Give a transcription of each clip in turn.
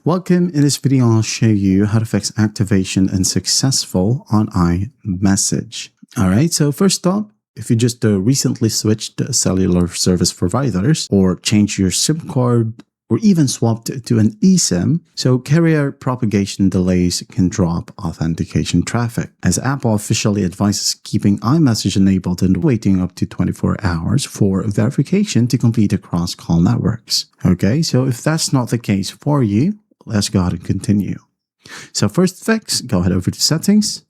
Welcome. In this video, I'll show you how to fix activation unsuccessful on iMessage. Alright, so first up, if you just recently switched cellular service providers or changed your SIM card or even swapped to an eSIM, so carrier propagation delays can drop authentication traffic, as Apple officially advises keeping iMessage enabled and waiting up to 24 hours for verification to complete across call networks. Okay, so if that's not the case for you, let's go ahead and continue. So first fix, go ahead over to settings.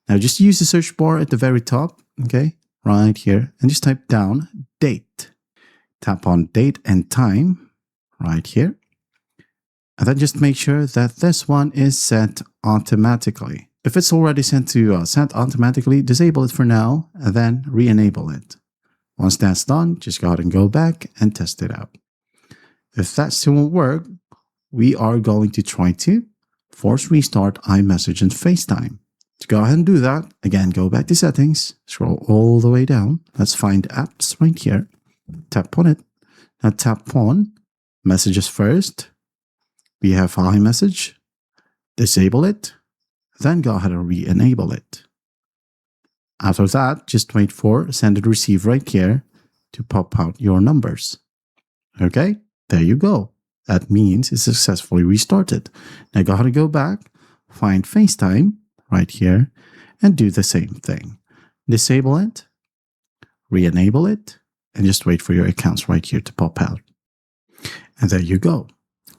Now just use the search bar at the very top, okay, right here, and just type down date. Tap on date and time right here. And then just make sure that this one is set automatically. If it's already set to set automatically, disable it for now and then re-enable it. Once that's done, just go ahead and go back and test it out. If that still won't work, we are going to try to force restart iMessage and FaceTime. To go ahead and do that, again, go back to settings, scroll all the way down. Let's find apps right here. Tap on it. Now tap on messages first. We have iMessage. Disable it. Then go ahead and re-enable it. After that, just wait for send and receive right here to pop out your numbers. Okay, there you go. That means it's successfully restarted. Now go ahead and go back, find FaceTime right here, and do the same thing. Disable it, re-enable it, and just wait for your accounts right here to pop out. And there you go.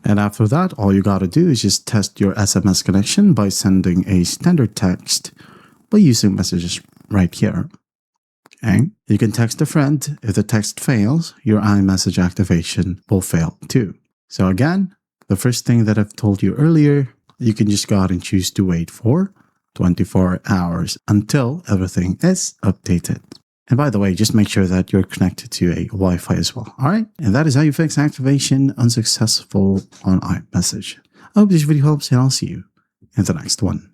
And after that, all you gotta do is just test your SMS connection by sending a standard text by using messages right here. Okay? You can text a friend. If the text fails, your iMessage activation will fail too. So again, the first thing that I've told you earlier, you can just go ahead and choose to wait for 24 hours until everything is updated. And by the way, just make sure that you're connected to a Wi-Fi as well. All right. And that is how you fix activation unsuccessful on iMessage. I hope this video helps and I'll see you in the next one.